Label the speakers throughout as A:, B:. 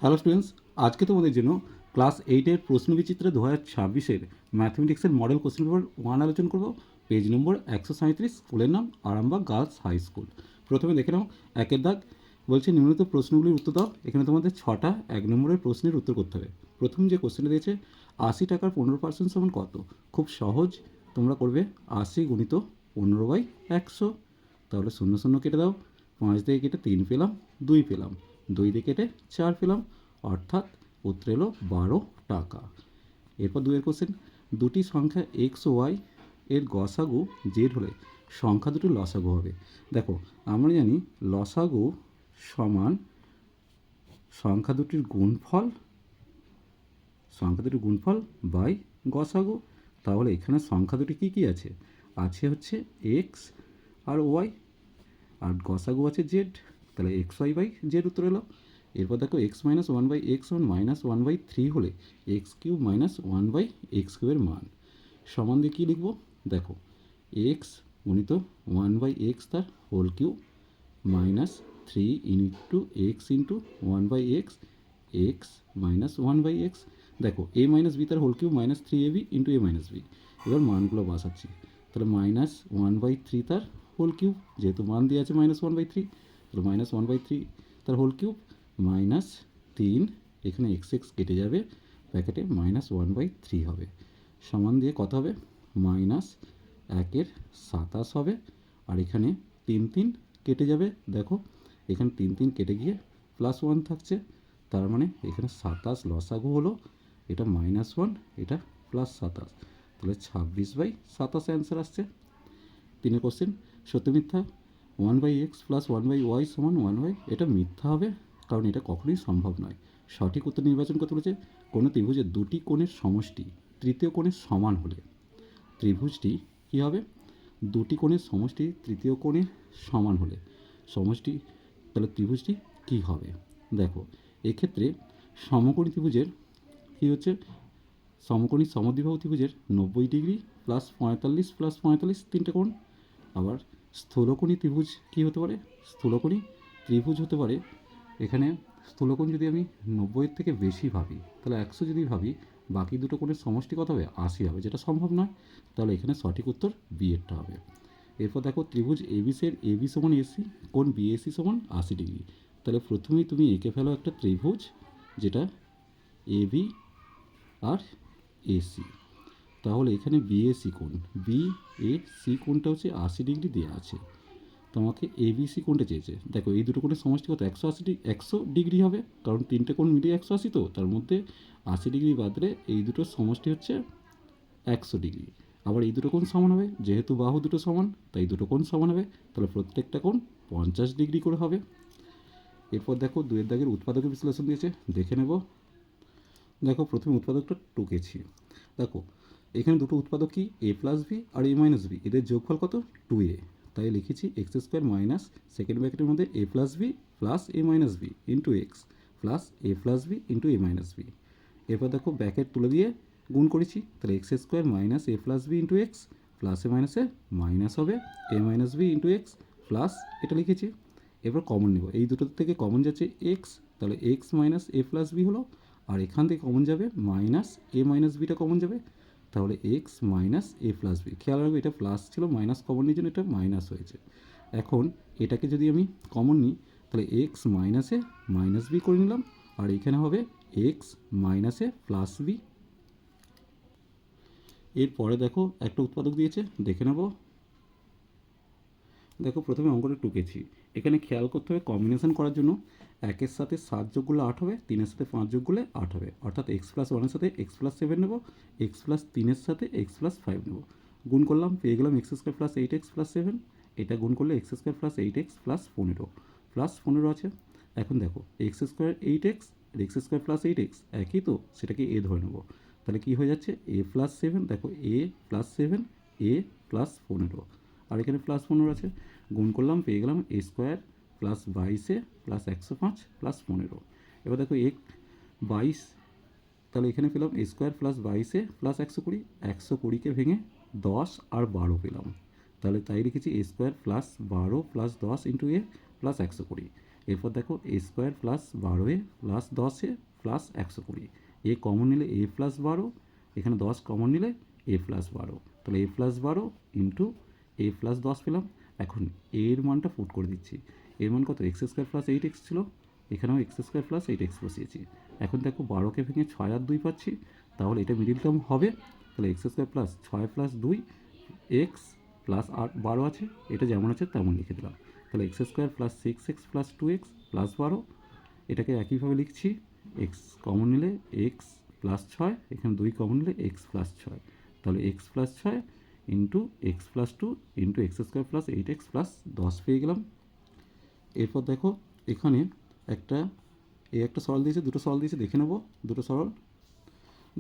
A: Hello students, আজকে তোমাদের জন্য ক্লাস 8-এর প্রশ্নবিচিত্র 2026-এর ম্যাথমেটিক্সের মডেল কোশ্চেন পেপার 1 আলোচনা করব। পেজ নম্বর 137, স্কুলের নাম আরামবাগ গার্লস হাই স্কুল। প্রথমে দেখে নাও একের দাগ, বলছে নিম্নলিখিত প্রশ্নগুলির উত্তর দাও। এখানে তোমাদের 6টা 1 নম্বরের প্রশ্নের উত্তর করতে হবে। প্রথম যে কোশ্চেনটা দিয়েছে 80 টাকার 15% সমান কত? খুব সহজ, তোমরা করবে 80 গুণিত 15/100। তাহলে 0 0 কেটে দাও, 5 দিয়ে কেটে 3 পেলাম, 2 পেলাম, 2 দিয়ে কেটে 4 পেলাম, অর্থাৎ উত্তর এলো 12 টাকা। এরপর 2 এর কোশ্চেন, দুটি সংখ্যা এক্স ও ওয়াই এর গসাগু জেড হলে সংখ্যা দুটির লসাগু হবে। দেখো, আমরা জানি লসাগু সমান সংখ্যা দুটির গুণফল বাই গসাগু। তাহলে এখানে সংখ্যা দুটি কী কী আছে? আছে হচ্ছে এক্স আর ওয়াই, আর গসাগু আছে জেড। তাহলে এক্স ওয়াই বাই জেড উত্তর এলো। এরপর দেখো এক্স মাইনাস 1/x মাইনাস 1/3 হলে এক্স কিউব মাইনাস 1/x কিউবের মান সমান দিয়ে কী লিখব? দেখো, এক্স গুণিত 1/x তার whole cube minus 3 into X into 1/x, X minus 1/x। দেখো এ মাইনাস বি তার whole cube minus 3ab into A minus B. এবার মানগুলো বসাচ্ছি। তাহলে মাইনাস 1/3 তার হোল কিউব, যেহেতু মান দিয়ে আছে মাইনাস 1/3, তাহলে মাইনাস 1/3 তার হোল কিউব মাইনাস 3, এখানে এক্স এক্স কেটে যাবে, ব্র্যাকেটে মাইনাস 1/3 হবে, সমান দিয়ে কত হবে? মাইনাস 1/27 হবে। আর এখানে 3 3 কেটে যাবে, দেখো এখানে 3 3 কেটে গিয়ে প্লাস 1 থাকছে, তার মানে এখানে 27 লসাগু হলো, এটা -1, এটা +27, তাহলে 26/27 অ্যান্সার আসছে। 3 কোশ্চেন, সত্য মিথ্যা 1/x প্লাস 1/y সমান 1y, এটা মিথ্যা হবে, কারণ এটা কখনোই সম্ভব নয়। সঠিক উত্তর নির্বাচন করতে বলেছে কোনো ত্রিভুজের দুটি কোণের সমষ্টি তৃতীয় কোণের সমান হলে ত্রিভুজটি কী হবে? দুটি কোণের সমষ্টি তৃতীয় কোণের সমান হলে সমষ্টি, তাহলে ত্রিভুজটি কী হবে? দেখো, এক্ষেত্রে সমকোণী ত্রিভুজের কী হচ্ছে? সমকোণী সমদ্বিবাহু ত্রিভুজের 90 ডিগ্রি প্লাস 45 প্লাস 45 তিনটে কোণ। আবার স্থূলকোণী ত্রিভুজ কী হতে পারে? স্থূলকোণী ত্রিভুজ হতে পারে, এখানে স্থূলকোণ যদি আমি 90-এর থেকে বেশি ভাবি, তাহলে 100 যদি ভাবি, বাকি দুটো কোণের সমষ্টি কত হবে? 80 হবে, যেটা সম্ভব নয়। তাহলে এখানে সঠিক উত্তর বি এরটা হবে। এরপর দেখো ত্রিভুজ এবিসের এবি সমান এসি, কোণ বিএসি সমান 80 ডিগ্রি। তাহলে প্রথমেই তুমি এঁকে ফেলো একটা ত্রিভুজ, যেটা এবি আর এসি। তাহলে এখানে বিএসি কোণ, বিএসি কোণটা হচ্ছে 80 ডিগ্রি দেওয়া আছে, তোমাকে এবিসি কোণটা চেয়েছে। দেখো এই দুটো কোণের সমষ্টি কত? 100 ডিগ্রি হবে, কারণ তিনটে কোণ মিলিয়ে 180, তো তার মধ্যে 80 ডিগ্রি বাদ দিলে এই দুটোর সমষ্টি হচ্ছে 100 ডিগ্রি। আবার এই দুটো কোণ সমান হবে, যেহেতু বাহু দুটো সমান তাই দুটো কোণ সমান হবে, তাহলে প্রত্যেকটা কোণ 50 ডিগ্রি করে হবে। এরপর দেখো 2-এর দাগের উৎপাদকের বিশ্লেষণ দিয়েছে, দেখে নেব। দেখো প্রথমে উৎপাদকটা টুকেছি। দেখো এখানে দুটো উৎপাদক কি? এ প্লাস বি আর এ মাইনাস বি, এদের যোগফল কত? 2a। তাই লিখেছি এক্স স্কোয়ার মাইনাস সেকেন্ড ব্র্যাকেটের মধ্যে A plus B plus A minus B into X plus A plus B into A minus B. এরপর দেখো ব্র্যাকেট তুলে দিয়ে গুণ করেছি, তাহলে X square minus A plus B into X plus A মাইনাসে মাইনাস হবে A minus B into X plus এটা লিখেছি। এরপর কমন নেব, এই দুটো থেকে কমন যাচ্ছে এক্স, তাহলে x minus A plus B হলো, আর এখান থেকে কমন যাবে মাইনাস এ মাইনাস বিটা কমন যাবে, তাহলে x minus A plus B. খেয়াল রাখবে এটা প্লাস ছিল, মাইনাস কমন নিয়ে জন্য এটা মাইনাস হয়েছে। এখন এটাকে যদি আমি কমন নিই, তাহলে এক্স মাইনাসে মাইনাস বি করে নিলাম, আর এখানে হবে এক্স মাইনাসে প্লাস বি। এরপরে দেখো একটা উৎপাদক দিয়েছে, দেখে নেব। দেখো প্রথমে অঙ্কটা টুকেছি, এখানে খেয়াল করতে হবে কম্বিনেশন করার জন্য 1-এর সাথে 7 যোগ করলে 8 হবে, 3-এর সাথে 5 যোগ করলে 8 হবে, অর্থাৎ এক্স প্লাস 1-এর সাথে এক্স প্লাস 7 নেবো, এক্স প্লাস 3-এর সাথে এক্স প্লাস 5 নেবো। গুণ করলাম, পেয়ে গেলাম x square plus 8x plus 7, এটা গুণ করলে x square plus 8x plus 15 আছে। এখন দেখো এক্স স্কোয়ার 8x আর এক্স স্কোয়ার প্লাস 8x একই, তো সেটাকে এ ধরে নেবো, তাহলে কী হয়ে যাচ্ছে? এ প্লাস 7, দেখো এ প্লাস 7 এ প্লাস 15, আর এখানে প্লাস 15 আছে। গুণ করলাম, পেয়ে গেলাম A square plus 22 plus 105 plus 15। এবার দেখো 22, তাহলে এখানে পেলাম এ স্কোয়ার প্লাস 22 প্লাস 120, 120কে ভেঙে 10 আর 12 পেলাম, তাহলে তাই লিখেছি A square plus 12 plus 10 into A plus 120। এরপর দেখো A square plus 12a plus 10a plus 120, A common নিলে এ প্লাস 12, এখানে 10 কমন নিলে এ প্লাস 12, তাহলে এ প্লাস 12 ইন্টু এ প্লাস 10 পেলাম। এখন এর মানটা পুট করে দিচ্ছি, এর মান কত, এক্স স্কোয়ার প্লাস 8x ছিল, এখানেও এক্স স্কোয়ার প্লাস 8x বসিয়েছি। এখন দেখো 12কে ভেঙে 6 আর 2 পাচ্ছি, তাহলে এটা মিডিল টার্ম হবে। তাহলে X square plus 6 plus 2 x plus 12 আছে, এটা যেমন আছে তেমন লিখে দিলাম। তাহলে X square plus 6x plus 2x plus 12, এটাকে একইভাবে লিখছি, এক্স কমন নিলে এক্স প্লাস 6, এখানে 2 কমন নিলে এক্স প্লাস 6, তাহলে x plus 6 into X plus 2 into x square plus 8x plus 10 পেয়ে গেলাম। এরপর দেখো এখানে একটা একটা সরল দিয়েছে, দুটো সরল দিয়েছে, দেখে নেবো দুটো সরল।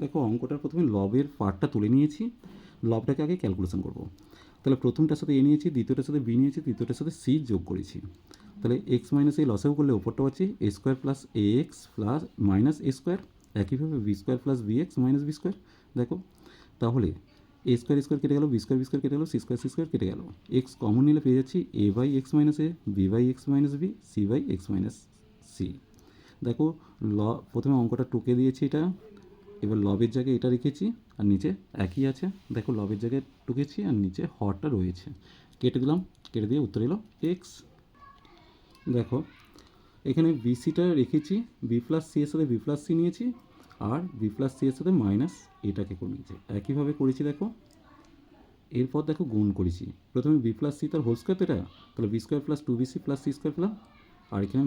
A: দেখো অঙ্কটার প্রথমে লবের পার্টটা তুলে নিয়েছি, লবটাকে আগে ক্যালকুলেশন করব। তাহলে প্রথমটার সাথে এ নিয়েছি, দ্বিতীয়টার সাথে বি নিয়েছি, তৃতীয়টার সাথে সি যোগ করেছি। তাহলে এক্স মাইনাস এই লসেও করলে ওপরটা পাচ্ছি a square plus a x plus minus a square, একইভাবে b square plus b x minus b square. দেখো তাহলে এ স্কোয়ার কেটে গেল, বি স্কোয়ার কেটে গেল, সি স্কোয়ার কেটে গেল, এক্স কমন নিলে পেয়ে যাচ্ছি A by X minus A, B by X minus B, C by X minus C. দেখো প্রথমে অঙ্কটা টুকে দিয়েছি এটা, এবার লবের জায়গায় এটা রেখেছি আর নিচে একই আছে, দেখো লবের জায়গায় টুকেছি আর নিচে হরটা রয়েছে, কেটে দিলাম, কেটে দিয়ে উত্তর এলো এক্স। দেখো এখানে বিসিটা রেখেছি, বি প্লাস সি এর সাথে বি প্লাস সি নিয়েছি আর বি প্লাস সি এর সাথে মাইনাস এটাকে করে নিয়েছি, একইভাবে করেছি। দেখো এরপর দেখো গুণ করেছি, প্রথমে বি প্লাস সি তার হোল স্কোয়ার, তো এটা তাহলে b square plus 2bc plus c square পেলাম, আর এখানে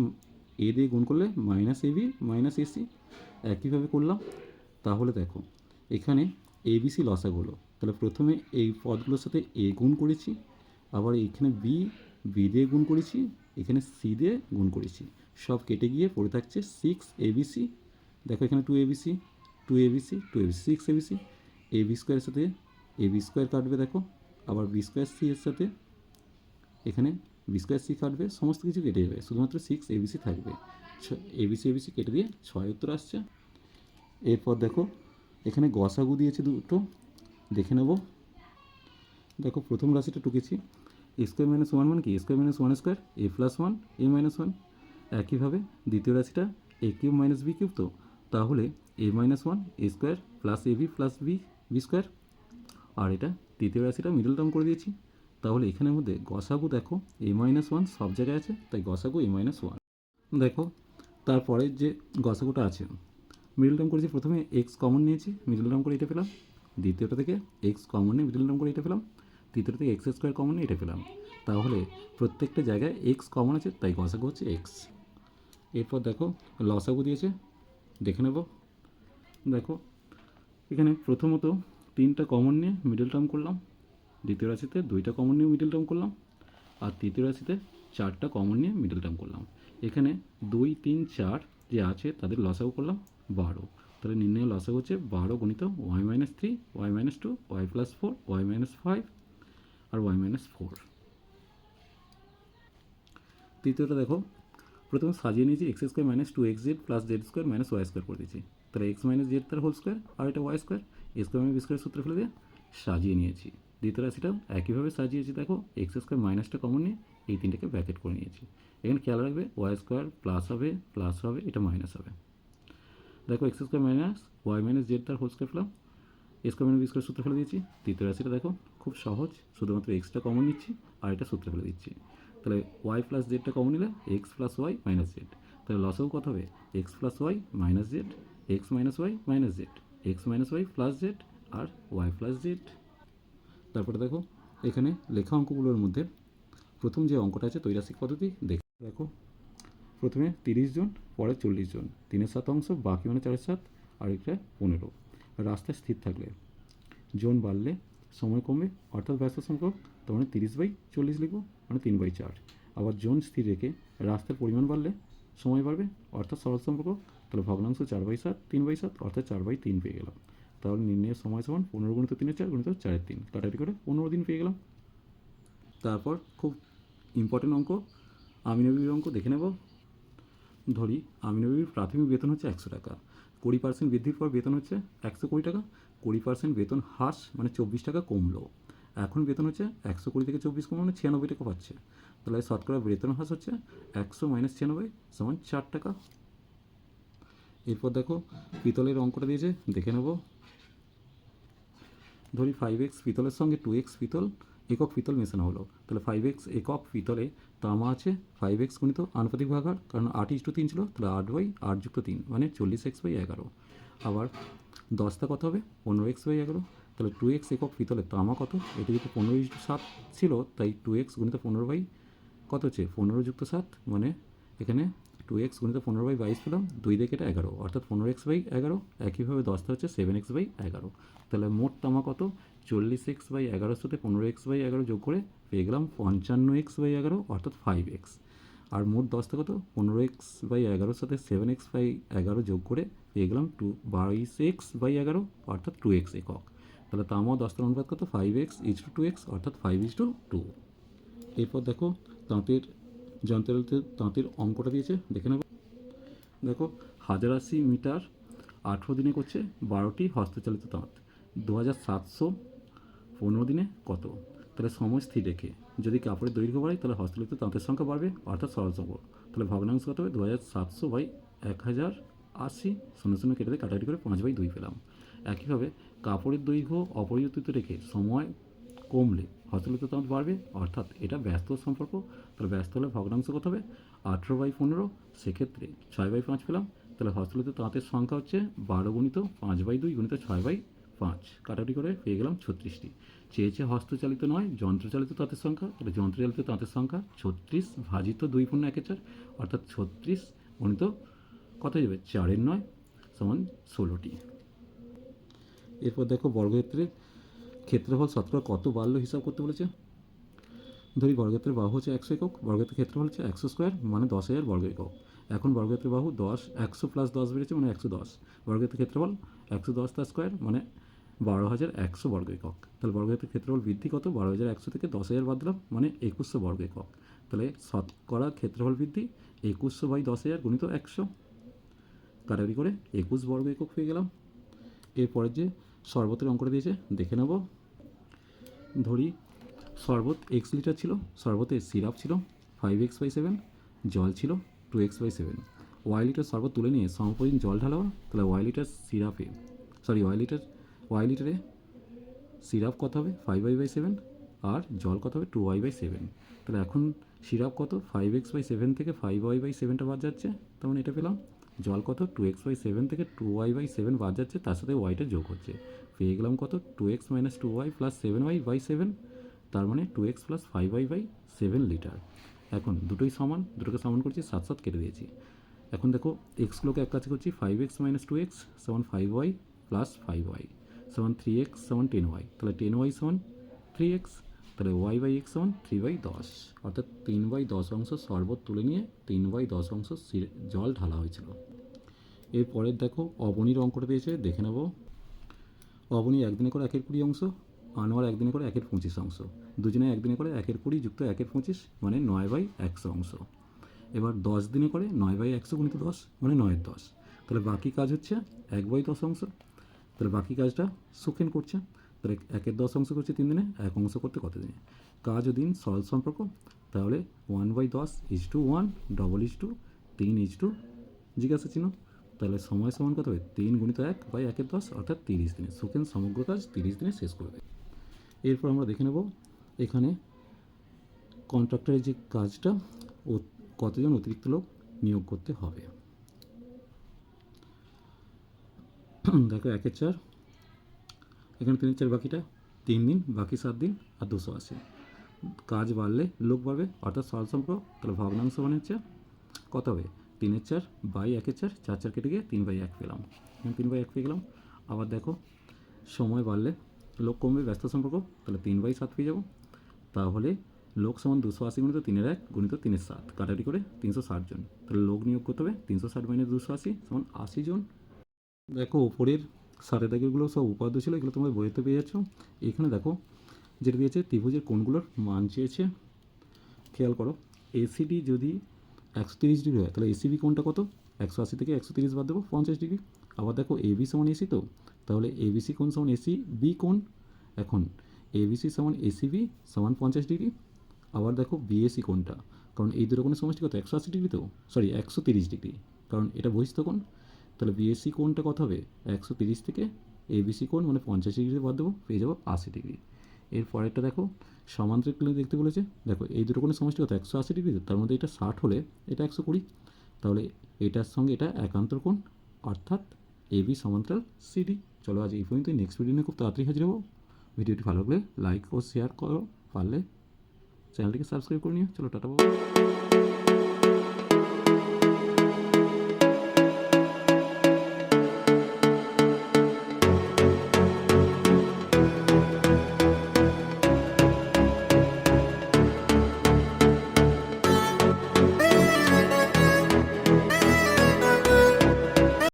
A: এ দিয়ে গুণ করলে মাইনাস এবি মাইনাস এসি, একইভাবে করলাম। তাহলে দেখো এখানে এবিসি লসাগুলো, তাহলে প্রথমে এই পদগুলোর সাথে এ গুণ করেছি, আবার এখানে বি দিয়ে গুণ করেছি, এখানে সি দিয়ে গুণ করেছি, সব কেটে গিয়ে পড়ে থাকছে 6abc। দেখো এখানে 2abc 2abc 2abc 6abc, A B স্কোয়ারের সাথে এ বি স্কোয়ার কাটবে, দেখো আবার বি স্কোয়ার সি এর সাথে এখানে বি স্কোয়ার সি কাটবে, সমস্ত কিছু কেটে যাবে, শুধুমাত্র 6abc থাকবে, এবিসি কেটে দিয়ে 6 উত্তর আসছে। এরপর দেখো এখানে গসাগু দিয়েছে দুটো, দেখে নেব। দেখো প্রথম রাশিটা টুকেছি, এ স্কোয়ার মাইনাস 1 মানে কি, A square minus 1 square A plus 1 A minus 1, একইভাবে দ্বিতীয় রাশিটা A cube minus B cube, তো তাহলে A minus 1 A square plus A B plus B B square, আর এটা তৃতীয় রাশিটা মিডল টার্ম করে দিয়েছি। তাহলে এখানের মধ্যে গসাগু দেখো এ মাইনাস 1 সব জায়গায় আছে, তাই গসাগু এ মাইনাস 1। দেখো তারপরে যে গসাগুটা আছে, মিডল টার্ম করেছি, প্রথমে এক্স কমন নিয়েছি, মিডল টার্ম করে এটা পেলাম, দ্বিতীয়টা থেকে এক্স কমন নিয়ে মিডল টার্ম করে এটা পেলাম, তৃতীয়টা থেকে এক্স স্কোয়ার কমন নিয়ে এটা পেলাম। তাহলে প্রত্যেকটা জায়গায় এক্স কমন আছে, তাই গসাগু হচ্ছে এক্স। এরপর দেখো লসাগু দিয়েছে, দেখে নেব। দেখো এখানে প্রথমত 3টা কমন নিয়ে মিডল টার্ম করলাম, দ্বিতীয় রাশিতে 2টা কমন নিয়ে মিডল টার্ম করলাম, আর তৃতীয় রাশিতে 4টা কমন নিয়ে মিডল টার্ম করলাম। এখানে 2 3 4 যে আছে তাদের লসাগু করলাম 12, তাহলে নির্ণয় লসাগু হচ্ছে 12 গুণিত y minus 3 y minus 2 y plus 4 y minus 5 আর ওয়াই মাইনাস 4। তৃতীয়টা দেখো প্রথমে সাজিয়ে নিয়েছি, x square minus 2xz plus z square minus y square করে দিয়েছি, তাহলে এক্স মাইনাস জেড তার হোল স্কোয়ার আর এটা y square, a square minus b square সূত্রে ফেলে দিয়ে সাজিয়ে নিয়েছি। দ্বিতীয় রাশিটাও একইভাবে সাজিয়েছি, দেখো এক্স স্কোয়ার মাইনাসটা কমন নিয়ে এই তিনটাকে ব্র্যাকেট করে নিয়েছি। এখানে খেয়াল রাখবে ওয়াই স্কোয়ার প্লাস হবে এটা মাইনাস হবে। দেখো x square minus Y minus z তার হোল স্কোয়ার পেলাম, এ স্কোয়ার মাইনাস বি স্কোয়ার সূত্রে ফেলে দিয়েছি। তৃতীয় রাশিটা দেখো খুব সহজ, শুধুমাত্র এক্সটা কমন নিচ্ছি আর এটা সূত্রে ফেলে দিচ্ছি, তাহলে ওয়াই প্লাস জেডটা কমন নিলে X plus Y minus Z, তাহলে লসও কত হবে X plus Y minus Z, X minus Y minus Z, X minus Y plus Z আর ওয়াই প্লাস জেড। তারপরে দেখো এখানে লেখা অঙ্কগুলোর মধ্যে প্রথম যে অঙ্কটা আছে ত্রৈরাসিক পদ্ধতি দেখো প্রথমে 30 জন, পরে 40 জন, 3/7 অংশ, বাকি মানে 4/7, আর এটা 15। রাস্তায় স্থির থাকলে জন বাড়লে সময় কমবে, অর্থাৎ ব্যস্ত সংখ্যক, তার মানে 30/40 লিখব, মানে 3/4। আবার জন স্থির রেখে রাস্তার পরিমাণ বাড়লে সময় বাড়বে, অর্থাৎ সরল সম্পর্ক, তাহলে ভগ্নাংশ 4/7 3/7 অর্থাৎ 4/3 পেয়ে গেলাম। তাহলে নির্ণয়ের সময় সমান 15 গুণিত 3/4 গুণিত 4/3, কাটাকাটি করে 15 দিন পেয়ে গেলাম। তারপর খুব ইম্পর্টেন্ট অঙ্ক, আমিনবীর অঙ্ক দেখে নেব। ধরি আমিনবীর প্রাথমিক বেতন হচ্ছে 100 টাকা, 20% বৃদ্ধির পর বেতন হচ্ছে 120 টাকা, 20% বেতন হ্রাস মানে 24 টাকা কমলো। এখন বেতন হচ্ছে 120 থেকে 24 কমানো 96 টাকা পাচ্ছে। তাহলে শতকরা বেতন হ্রাস হচ্ছে 100 মাইনাস 96 সমান 4 টাকা। এরপর দেখো পিতলের অঙ্কটা দিয়েছে, দেখে নেব। ধরি 5x পিতলের সঙ্গে 2x পিতল একক পিতল মেশানো হলো। তাহলে 5x একক পিতলে তামা আছে 5x গুণিত আনুপাতিক ভাগার, কারণ 8:3 ছিল, তাহলে 8/8 যুক্ত 3 মানে 40x/11। আবার দশটা কত হবে 15x/11। তাহলে 2x একক পিতলে তামা কত, এটি যেহেতু 15:7 ছিল তাই 2x গুণিত 15 কত হচ্ছে 15 যুক্ত 7 মানে এখানে 2x গুণিত 15/22 পেলাম, 2 দিয়ে কেটে 11 অর্থাৎ 15x/11। একইভাবে দশটা হচ্ছে 7x/11। তাহলে মোট তামা কত 40x/11 সাথে 15x/11 যোগ করে পেয়ে গেলাম 55x/11 অর্থাৎ 5x। আর মোট দশটা কত 15x/11 সাথে 7x/11 যোগ করে পেয়ে গেলাম 22x/11 অর্থাৎ 2x একক। তাহলে তামা দশটার অনুপাত কত 5x:2x অর্থাৎ 5:2। এরপর দেখো তাঁতের যন্ত্রালয়তে তাঁতের অঙ্কটা দিয়েছে, দেখে নেব। দেখো 1080 মিটার 18 দিনে করছে 12টি হস্তচালিত তাঁত, 2715 দিনে কত। তাহলে সময় স্থির রেখে যদি কাপড়ের দৈর্ঘ্য বাড়ে তাহলে হস্তচালিত তাঁতের সংখ্যা বাড়বে অর্থাৎ সরল সংখ্যা। তাহলে ভগ্নাংশ কত হবে 2700/1080 0 কেটে দিয়ে কাটাকাটি করে 5/2 পেলাম। একইভাবে কাপড়ের দৈর্ঘ্য অপরিবর্তিত রেখে সময় কমলে হস্তচালিত তাঁত বাড়বে অর্থাৎ এটা ব্যস্ত সম্পর্ক। তাহলে ব্যস্ত হলে ভগ্নাংশ কত হবে 18/15, সেক্ষেত্রে 6/5 পেলাম। তাহলে হস্তচালিত তাঁতের সংখ্যা হচ্ছে 12 গুণিত 5/2 গুণিত 6/5, কাটাকাটি করে পেয়ে গেলাম 36টি। চেয়েছে হস্তচালিত নয় যন্ত্রচালিত তাঁতের সংখ্যা, তাহলে যন্ত্রচালিত তাঁতের সংখ্যা 36 ভাজিত 2 × 1/4 অর্থাৎ 36 গুণিত কত হয়ে যাবে 4/9 সমান 16টি। এরপর দেখো বর্গক্ষেত্রের ক্ষেত্রফল শতকরা কত বাড়লো হিসাব করতে বলেছে। ধরি বর্গক্ষেত্রের বাহু হচ্ছে 100 একক, বর্গক্ষেত্রের ক্ষেত্রফল হচ্ছে 100 স্কোয়ার মানে 10,000 বর্গ একক। এখন বর্গক্ষেত্রের বাহু 100 + 10 বেড়েছে মানে 110, বর্গক্ষেত্রের ক্ষেত্রফল 110 তার স্কোয়ার মানে 12,100 বর্গ একক। তাহলে বর্গক্ষেত্রের ক্ষেত্রফল বৃদ্ধি কত 12,100 থেকে 10,000 বাদ দিলাম মানে 2100 বর্গ একক। তাহলে শতকরা ক্ষেত্রফল বৃদ্ধি 2100/10,000 গুণিত 100, কাটাকাটি করে 21 বর্গ একক পেয়ে গেলাম। এরপরের যে শরবতের অঙ্কটা দিয়েছে দেখে নেব। ধরি শরবত x লিটার ছিল, শরবতে সিরাপ ছিল 5x/7, জল ছিল 2x/7। y লিটার শরবত তুলে নিয়ে সমপরিমাণ জল ঢালা, তাহলে y লিটারে সিরাপ কত হবে 5y/7 আর জল কত হবে 2y/7। তাহলে এখন সিরাপ কত 5x/7 থেকে 5y/7টা বাদ যাচ্ছে, তেমন এটা পেলাম। জল কত 2x/7 থেকে 2y/7 বাদ যাচ্ছে, তার সাথে ওয়াইটা যোগ হচ্ছে, পেয়ে গেলাম কত 2x - 2y + 7y/7, তার মানে 2x + 5y/7 লিটার। এখন দুটোকে সমান করছি, 7 7 কেটে দিয়েছি। এখন দেখো এক্সগুলোকে এক কাছে করছি, 5x - 2x সমান 5y + 5y সমান 3x সমান 10y, তাহলে 10y সমান 3x, তাহলে y/x সমান 3/10 অর্থাৎ 3/10 অংশ শরবত তুলে নিয়ে 3/10 অংশ জল ঢালা হয়েছিল। এরপরের দেখো অবনীর অঙ্কটা দিয়েছে, দেখে নেব। অবনী একদিনে করে 1/20 অংশ, আনোয়ার একদিনে করে 1/25 অংশ, দুজনে একদিনে করে 1/20 যুক্ত 1/25 মানে 9/100 অংশ। এবার 10 দিনে করে 9/100 গুণিত 10 মানে 9/10। তাহলে বাকি কাজ হচ্ছে 1/10 অংশ। তাহলে বাকি কাজটা সুখেন করছে, তাহলে 1/10 অংশ করছে 3 দিনে, 1 অংশ করতে কত দিনে। কাজ ও দিন সরল সম্পর্ক, তাহলে 1/10 = 1 3 জিজ্ঞাসা চিহ্ন। তাহলে সময় সমান কত হবে 3 × 1/110 অর্থাৎ 30 দিনে। সুখেন সমগ্র কাজ 30 দিনে শেষ করবে। এরপর আমরা দেখে নেব এখানে কন্ট্রাক্টরের যে কাজটা ও কতজন অতিরিক্ত লোক নিয়োগ করতে হবে। দেখো 1/4 এখানে 3/4 বাকিটা 3 দিন, বাকি 7 দিন আর 280। কাজ বাড়লে লোক বাড়বে অর্থাৎ সরল সম্পর্ক, তাহলে ভগ্নাংশ মানে হচ্ছে কত হবে 3/4/1/4, 4 কেটে গিয়ে 3/1 পেলাম, 3/1 পেয়ে গেলাম। আবার দেখো সময় বাড়লে লোক কমবে ব্যস্ত সম্পর্ক, তাহলে 3/7 পেয়ে যাব। তাহলে লোক সমান 280 × 3/1 × 3/7, কাটাকাটি করে 360 জন। তাহলে লোক নিয়োগ করতে হবে 360 - 280 সমান 80 জন। দেখো উপরের সারের দাগেরগুলো সব উপাদ্য ছিল, এগুলো তোমরা বইতে পেয়ে যাচ্ছ। এখানে দেখো যেটা দিয়েছে ত্রিভুজের কোণগুলোর মান চেয়েছে, খেয়াল করো। এসিডি যদি 130 ডিগ্রি হয় তাহলে এসিবি কোণটা কত 180 থেকে 130 বাদ দেবো 50 ডিগ্রি। আবার দেখো এবি সমান এসি, তো তাহলে এবিসি কোণ সমান এসি বি কোণ। এখন এবিসি সমান এসিবি সমান 50 ডিগ্রি। আবার দেখো বিএসি কোণটা, কারণ এই দুটো কোণের সমষ্টি কত 180 ডিগ্রি, তো সরি 130 ডিগ্রি, কারণ এটা বহিস্থ কোণ। তাহলে বিএসি কোণটা কত হবে 130 থেকে এবিসি কোণ মানে 50 ডিগ্রি বাদ দেবো, পেয়ে যাবো 80 ডিগ্রি। এর পরেরটা দেখো সমান্তরাল দেখতে বলেছে। দেখো এই দুটো কোণের সমষ্টি কত 180 ডিগ্রি, তার মধ্যে এটা 60 হলে এটা 120, তাহলে এটার সঙ্গে এটা একান্তর কোণ, অর্থাৎ এবি সমান্তরাল সিডি। চলো আজ এই পর্যন্ত, নেক্সট ভিডিও নিয়ে খুব তাড়াতাড়ি হাজির হবো। ভিডিওটি ভালো লাগলে লাইক ও শেয়ার করো, পারলে চ্যানেলটিকে সাবস্ক্রাইব করে নিও। চলো টাটা বাবা।